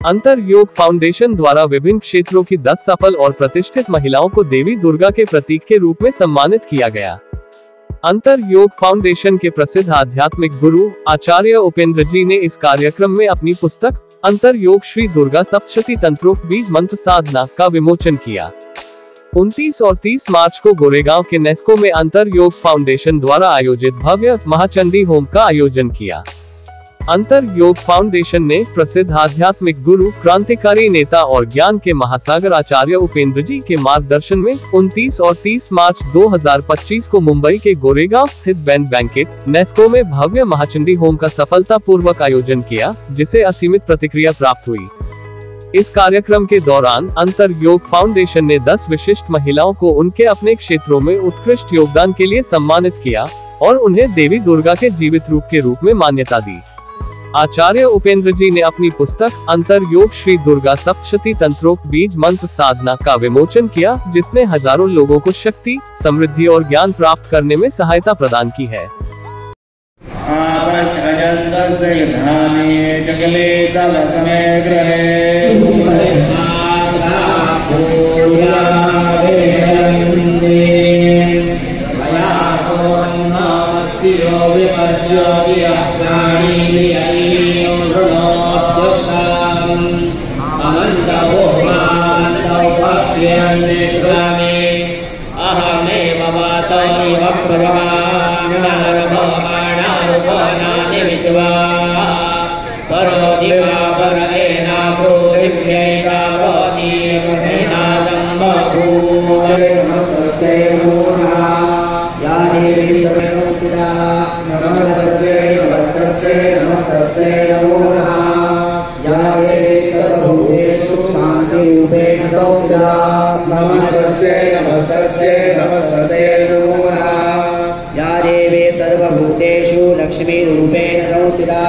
अंतर योग फाउंडेशन द्वारा विभिन्न क्षेत्रों की 10 सफल और प्रतिष्ठित महिलाओं को देवी दुर्गा के प्रतीक के रूप में सम्मानित किया गया। अंतर योग फाउंडेशन के प्रसिद्ध आध्यात्मिक गुरु आचार्य उपेंद्र जी ने इस कार्यक्रम में अपनी पुस्तक अंतर योग श्री दुर्गा सप्तशती तंत्रोक्त बीज मंत्र साधना का विमोचन किया। 29 और 30 मार्च को गोरेगांव के नेस्को में अंतर योग फाउंडेशन द्वारा आयोजित भव्य महाचंडी होम का आयोजन किया। अंतर योग फाउंडेशन ने प्रसिद्ध आध्यात्मिक गुरु, क्रांतिकारी नेता और ज्ञान के महासागर आचार्य उपेंद्र जी के मार्गदर्शन में 29 और 30 मार्च 2025 को मुंबई के गोरेगांव स्थित बैंड बैंकेट नेस्को में भव्य महाचंडी होम का सफलतापूर्वक आयोजन किया, जिसे असीमित प्रतिक्रिया प्राप्त हुई। इस कार्यक्रम के दौरान अंतर योग फाउंडेशन ने 10 विशिष्ट महिलाओं को उनके अपने क्षेत्रों में उत्कृष्ट योगदान के लिए सम्मानित किया और उन्हें देवी दुर्गा के जीवित रूप के रूप में मान्यता दी। आचार्य उपेंद्र जी ने अपनी पुस्तक अंतर योग श्री दुर्गा सप्तशती तंत्रोक्त बीज मंत्र साधना का विमोचन किया, जिसने हजारों लोगों को शक्ति, समृद्धि और ज्ञान प्राप्त करने में सहायता प्रदान की है। सर्वभूतेषु लक्ष्मी रूपेण संस्थिता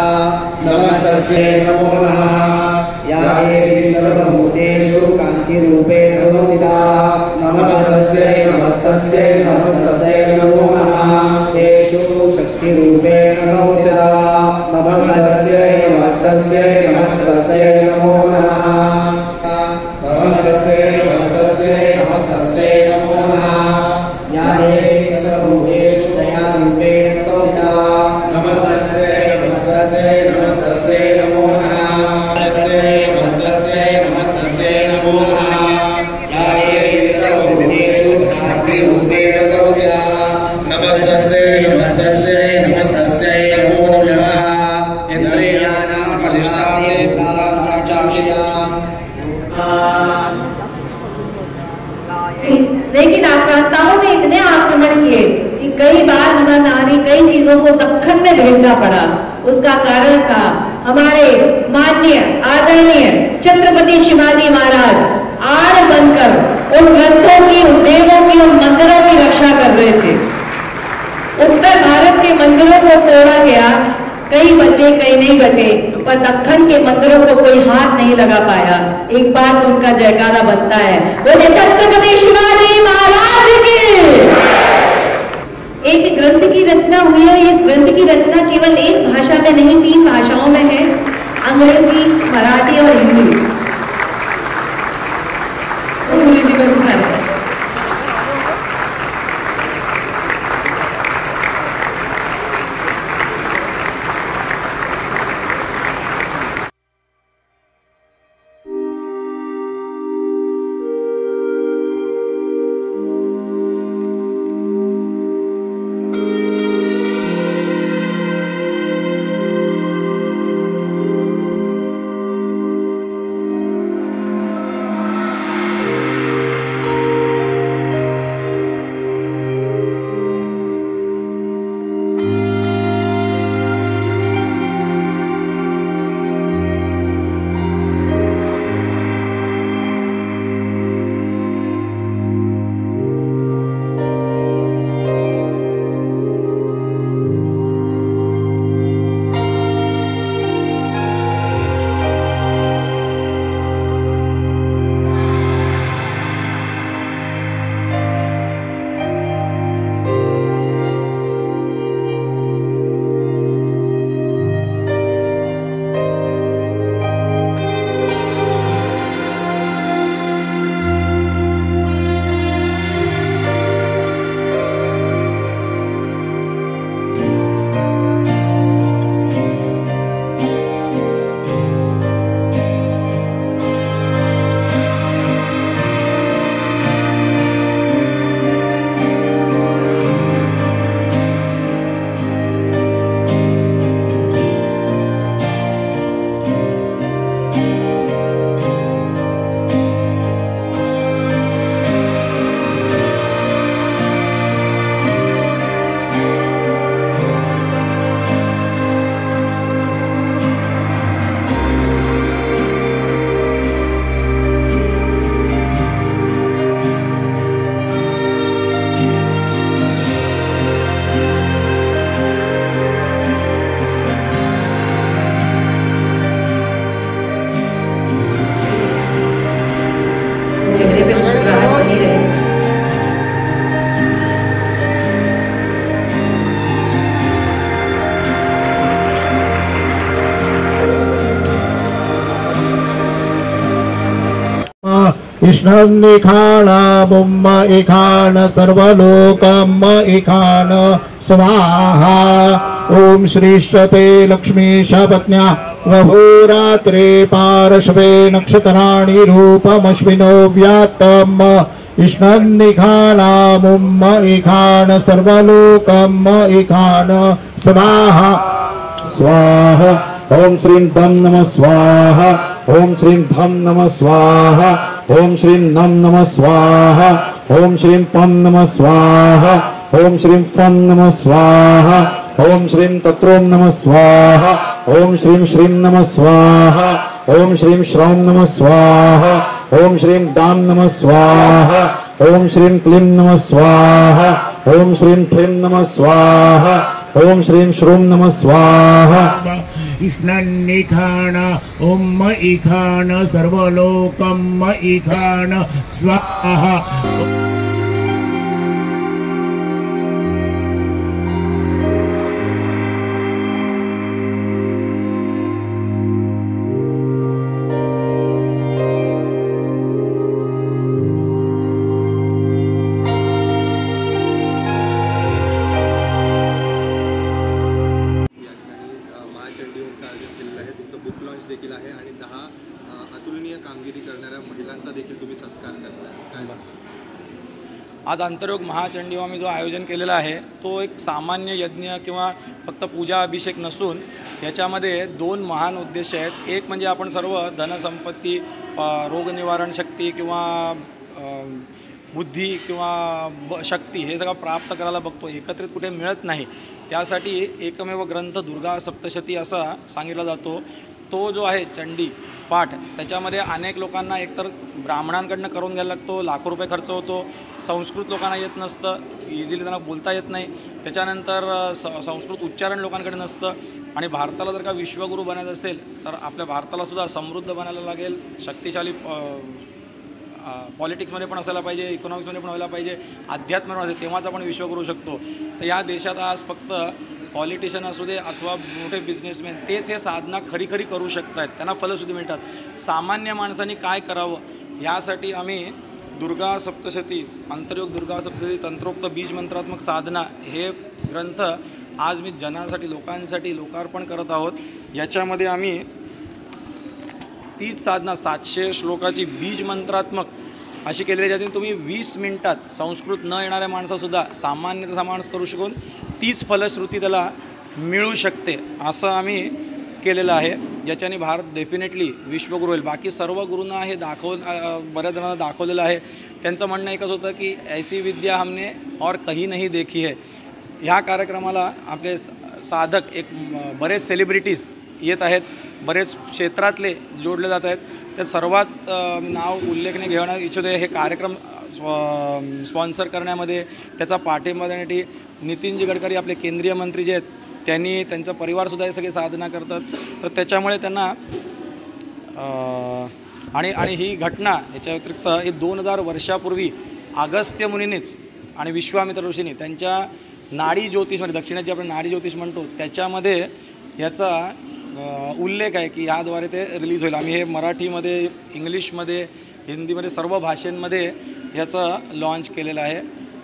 नमस्तस्यै नमो नमः। या देवी सर्वभूतेषु कान्ति रूपेण संस्थिता नमस्तस्यै नमस्तस्यै नमस्तस्यै नमो नमः। तेषु शक्ति रूपेण संस्थिता नमस्तस्यै नमस्तस्यै नमस्तस्यै नमो नमः। नमस्तस्यै नमस्तस्यै नमस्तस्यै नमो नमः। या देवी सर्वभूतेषु दया रूपेण संस्थिता नमस्तस्यै नमस्तस्यै नमस्तस्यै नमो नमः। नमस्तस्यै नमस्तस्यै नमस्तस्यै नमो नमः। या देवी सर्वभूतेषु धात्री रूपेण संस्थिता नमस्तस्यै नमस्तस्यै नमस्तस्यै नमो नमः। इंद्रियाणां अधिष्ठाने प्राणांचाक्षिता। लेकिन आक्रांताओं ने इतने आक्रमण किए कि कई बार नारी कई चीजों को दक्खन में भेजना पड़ा। उसका कारण था हमारे माननीय आदरणीय छत्रपति शिवाजी महाराज आड़ बनकर उन ग्रंथों की, उन देवों की, उन मंदिरों की रक्षा कर रहे थे। उत्तर भारत के मंदिरों को तोड़ा गया, कई बचे कई नहीं बचे, पर दक्खन के मंदिरों को कोई हाथ नहीं लगा पाया। एक बार तो उनका जयकारा बनता है, बोले छत्रपति शिवाजी महाराज की। एक ग्रंथ की रचना हुई है। इस ग्रंथ की रचना केवल एक भाषा में नहीं, 3 भाषाओं में है, अंग्रेजी, मराठी और हिंदी। इष्णन्निखाण बुम्म इखान सर्वलोकम इखान स्वाहा। ओम श्रीश्चते लक्ष्मीश पत्न्या वभूरात्रे पार्श्वे नक्षत्राणि रूपमश्विनो व्यात्तम इष्णन्निखान बुम्म इखान सर्वलोकम इखान स्वाहा स्वाहा। ओम श्रीं धम नमः स्वाहा। ओम श्रीं धम नमः स्वाहा। ओम श्रीं नम नमः स्वाहा। ओम श्रीं पं नमः स्वाहा। ओम श्रीं फं नमः स्वाहा। ओम श्रीं तत्रों नमः स्वाहा। ओम श्रीं श्रीं नमः स्वाहा। ओम श्रीं श्रौं नमः स्वाहा। ओम श्रीं दां नमः स्वाहा। ओम श्रीं क्लीं नमः स्वाहा। ओम श्रीं क्लीं नमः स्वाहा। ओम श्रीं श्रूं नमः स्वाहा। इष्णन्निखान उम्म इखान सर्वलोकम इखान स्वाहा। बुक लॉन्च देखील आहे आणि 10 अतुलनीय कामगिरी करणाऱ्या महिलांचा देखील तुम्ही सत्कार करताय। आज आंतरयोग महाचंडीहोम जो आयोजन केलेला आहे तो एक सामान्य यज्ञ किंवा फक्त पूजा अभिषेक नसून याच्यामध्ये 2 महान उद्देश आहेत। एक म्हणजे आपण सर्व धनसंपत्ती, रोगनिवारण शक्ती किंवा बुद्धी किंवा शक्ती हे सगळं प्राप्त करायला बघतो, एकत्रित कुठे मिळत नाही। त्यासाठी एकमेव ग्रंथ दुर्गा सप्तशती असा सांगितला जातो। तो जो आहे चंडी पाठ त्याच्यामध्ये अनेक लोकांना एकतर ब्राह्मणांकडनं करून घ्यायला लागतो, लाखो रुपये खर्च होतो, संस्कृत लोकांना येत नसतं, इझिली त्यांना बोलता येत नाही, त्याच्यानंतर संस्कृत उच्चारण लोकांकडे नसतं। आणि भारताला जर का विश्वगुरू बनायचं असेल तर आपल्या भारतालासुद्धा समृद्ध बनायला लागेल, शक्तिशाली पॉलिटिक्समध्ये पण असायला पाहिजे, इकॉनॉमिक्समध्ये पण व्हायला पाहिजे, अध्यात्मामध्ये असेल तेव्हाच आपण विश्व करू शकतो। तर या देशात आज फक्त पॉलिटिशियन असू दे अथवा मोठे बिझनेसमॅन तेच हे साधना खरी खरी करू शकत आहेत, त्यांना फलश्रुती मिळतात। सामान्य माणसांनी काय करावं यासाठी आम्ही दुर्गा सप्तशती, आंतरयोग दुर्गा सप्तशती तंत्रोक्त बीज मंत्रात्मक साधना हे ग्रंथ आज मी जनासाठी लोकांसाठी लोकार्पण करत आहोत। याच्यामध्ये आम्ही तीच साधना 700 श्लोकाची बीज मंत्रात्मक अशी केलेली, ज्यातून तुम्ही 20 मिनिटात संस्कृत न येणाऱ्या माणसासुद्धा सामान्यतः माणूस करू शकून तीच फलश्रुती त्याला मिळू शकते असं आम्ही केलेलं आहे, ज्याच्याने भारत डेफिनेटली विश्वगुरू होईल। बाकी सर्व गुरूंना हे बऱ्याच जणांना दाखवलेलं आहे। त्यांचं म्हणणं एकच होतं की ऐसी विद्या हमने और कहीं नहीं देखी है। ह्या कार्यक्रमाला आपले साधक एक बरेच सेलिब्रिटीज येत आहेत, बरेच क्षेत्रातले जोडले जात आहेत। त्यात सर्वात नाव उल्लेखने घेणं इच्छितो हे कार्यक्रम स्पॉन्सर करण्यामध्ये, त्याचा पाठिंबा देण्यासाठी नितीनजी गडकरी आपले केंद्रीय मंत्री जे आहेत त्यांनी, त्यांचा परिवारसुद्धा हे सगळे साधना करतात। तर त्याच्यामुळे त्यांना आणि ही घटना याच्या व्यतिरिक्त हे 2000 वर्षापूर्वी अगस्त्य मुनीनेच आणि विश्वामित्र ऋषींनी त्यांच्या नाडी ज्योतिषमध्ये, दक्षिणेत जे आपण नाडी ज्योतिष म्हणतो त्याच्यामध्ये याचा उल्लेख आहे की याद्वारे ते रिलीज होईल। आम्ही हे मराठीमध्ये, इंग्लिशमध्ये, हिंदीमध्ये सर्व भाषांमध्ये याचं लॉन्च केलेलं आहे।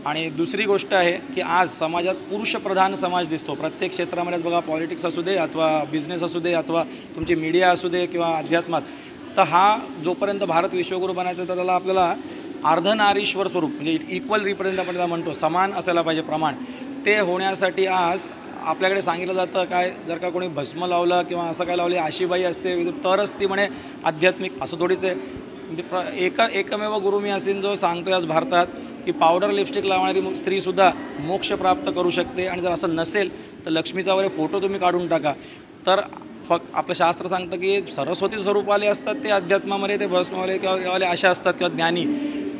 आणि दुसरी गोष्ट आहे की आज समाजात पुरुषप्रधान समाज दिसतो प्रत्येक क्षेत्रामध्ये, बघा पॉलिटिक्स असू दे अथवा बिझनेस असू दे अथवा तुमची मीडिया असू दे किंवा अध्यात्मात। तर हा जोपर्यंत भारत विश्वगुरू बनायचं तर त्याला आपल्याला अर्धनारीश्वर स्वरूप म्हणजे इक्वल रिप्रेझेंट आपण म्हणतो, समान असायला पाहिजे प्रमाण, ते होण्यासाठी आज आपल्याकडे सांगितलं जातं काय, जर का कोणी भस्म लावलं किंवा असं काय लावले आशीबाई असते तरच ती म्हणे आध्यात्मिक, असं थोडीच आहे। एकमेव गुरु मी असेन जो सांगतोय आज भारतात की पावडर लिपस्टिक लावणारी स्त्रीसुद्धा मोक्ष प्राप्त करू शकते। आणि जर असं नसेल तर लक्ष्मीचा वगैरे फोटो तुम्ही काढून टाका। तर आपलं शास्त्र सांगतं की सरस्वती स्वरूपाले असतात ते अध्यात्मामध्ये, ते भस्मवाले किंवा अशा असतात किंवा ज्ञानी,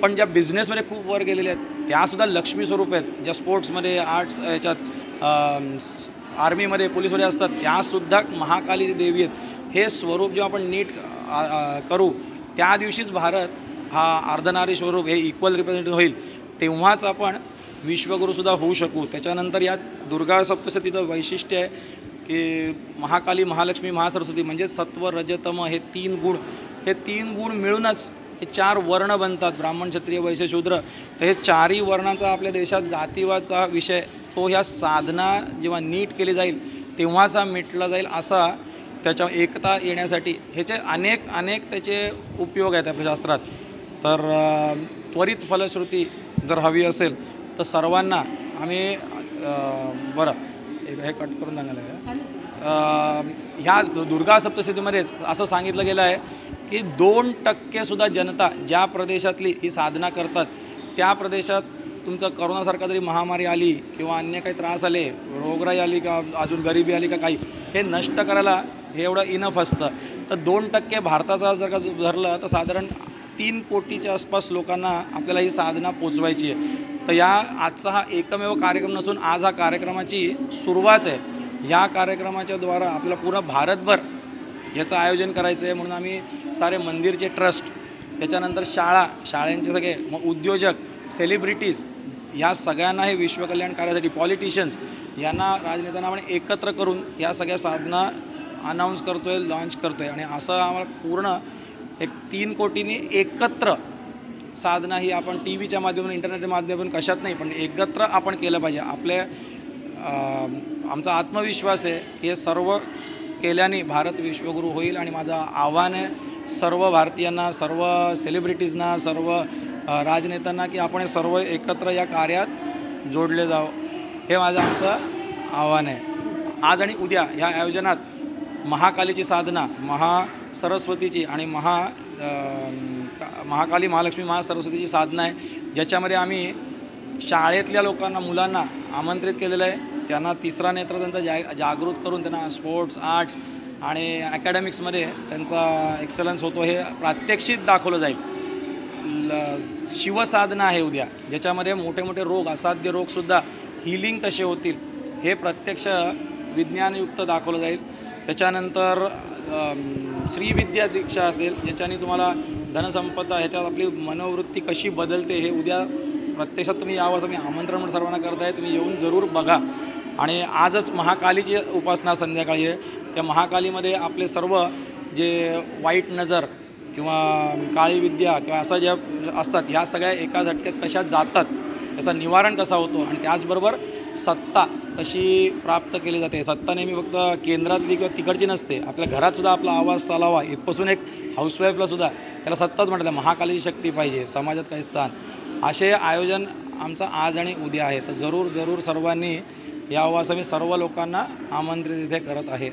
पण ज्या बिझनेसमध्ये खूप वर गेलेल्या आहेत त्यासुद्धा लक्ष्मी स्वरूप आहेत, ज्या स्पोर्ट्समध्ये, आर्ट्स याच्यात, आर्मीमध्ये, पोलीसमध्ये असतात त्यासुद्धा महाकाली देवी आहेत। हे स्वरूप जेव्हा आपण नीट करू त्या दिवशीच भारत हा अर्धनारी स्वरूप हे इक्वल रिप्रेझेंटेशन होईल, तेव्हाच आपण विश्वगुरूसुद्धा होऊ शकू। त्याच्यानंतर यात दुर्गा सप्तशतीचं वैशिष्ट्य आहे की महाकाली, महालक्ष्मी, महासरस्वती म्हणजे सत्व, रजतम हे 3 गुण, हे 3 गुण मिळूनच हे 4 वर्ण बनतात, ब्राह्मण क्षत्रिय वैश्य शूद्र. तर हे 4ही वर्णाचा आपल्या देशात जातीवाचा विषय तो ह्या साधना जेव्हा नीट केली जाईल तेव्हाचा मिटला जाईल, असा त्याच्या एकता येण्यासाठी ह्याचे अनेक त्याचे उपयोग आहेत आपल्या शास्त्रात. तर त्वरित फलश्रुती जर हवी असेल तर सर्वांना आम्ही बरं हे कट करून सांगायला ह्या दुर्गा सप्तशतीमध्येच असं सांगितलं गेलं आहे की 2% सुद्धा जनता ज्या प्रदेशातली ही साधना करतात त्या प्रदेशात तुमचं करोनासारखा जरी महामारी आली किंवा अन्य काही त्रास आले, रोगराई आली का अजून गरिबी आली का काही, हे नष्ट करायला हे एवढं इनफ असतं. तर 2% भारताचा जर का धरलं तर साधारण 3 कोटीच्या आसपास लोकांना आपल्याला ही साधना पोचवायची आहे. तर या आजचा हा एकमेव कार्यक्रम नसून आज हा कार्यक्रमाची सुरुवात आहे. या कार्यक्रमाच्या द्वारा आपल्याला पूर्ण भारतभर याचं आयोजन करायचं आहे. म्हणून आम्ही सारे मंदिरचे ट्रस्ट, त्याच्यानंतर शाळांचे सगळे मग उद्योजक, सेलिब्रिटीज, या सगळ्यांना हे विश्वकल्याण कार्यासाठी, पॉलिटिशियन्स यांना, राजनेत्यांना आपण एकत्र करून या सगळ्या साधना अनाऊन्स करतो आहे, लॉन्च करतो आहे. आणि असं आम्हाला पूर्ण एक 3 कोटींनी एकत्र साधना ही आपण टी व्हीच्या माध्यमातून, इंटरनेटच्या माध्यमातून कशात नाही पण एकत्र आपण केलं पाहिजे. आमचा आत्मविश्वास आहे की हे सर्व केल्याने भारत विश्वगुरू होईल. आणि माझं आव्हान आहे सर्व भारतीयांना, सर्व सेलिब्रिटीजना, सर्व राजनेत्यांना की आपण हे सर्व एकत्र या कार्यात जोडले जावं, हे आमचं आव्हान आहे. आज आणि उद्या ह्या आयोजनात महाकालीची साधना, महासरस्वतीची आणि महाकाली, महालक्ष्मी, महासरस्वतीची साधना आहे, ज्याच्यामध्ये आम्ही शाळेतल्या लोकांना, मुलांना आमंत्रित केलेलं आहे. त्यांना तिसरा नेत्र त्यांचा जागृत करून त्यांना स्पोर्ट्स, आर्ट्स आणि ॲकॅडमिक्समध्ये त्यांचा एक्सलन्स होतो हे प्रात्यक्षिक दाखवलं जाईल. शिवसाधना आहे उद्या, ज्याच्यामध्ये मोठे मोठे रोग, असाध्य रोगसुद्धा हिलिंग कसे होतील हे प्रत्यक्ष विज्ञानयुक्त दाखवलं जाईल. त्याच्यानंतर श्रीविद्या दीक्षा असेल, ज्याच्याने तुम्हाला धनसंपदा, ह्याच्यात आपली मनोवृत्ती कशी बदलते हे उद्या प्रत्यक्षात तुम्ही यावर मी आमंत्रण म्हणून सर्वांना करताय. तुम्ही येऊन जरूर बघा. आणि आजच महाकालीची उपासना संध्याकाळी आहे. त्या महाकालीमध्ये आपले सर्व जे वाईट नजर किंवा काळी विद्या किंवा असं ज्या असतात ह्या सगळ्या एका झटक्यात कशा जातात, त्याचं निवारण कसा होतो आणि त्याचबरोबर सत्ता कशी प्राप्त केली जाते. सत्ता नेहमी फक्त केंद्रातली किंवा तिकडची नसते, आपल्या घरातसुद्धा आपला आवाज चालावा, इथपासून एक हाऊसवाईफलासुद्धा त्याला सत्ताच म्हणतात. महाकालीची शक्ती पाहिजे, समाजात काही स्थान, असे आयोजन आमचं आज आणि उद्या आहे. तर जरूर सर्वांनी यावं असं मी सर्व लोकांना आमंत्रित इथे करत आहे.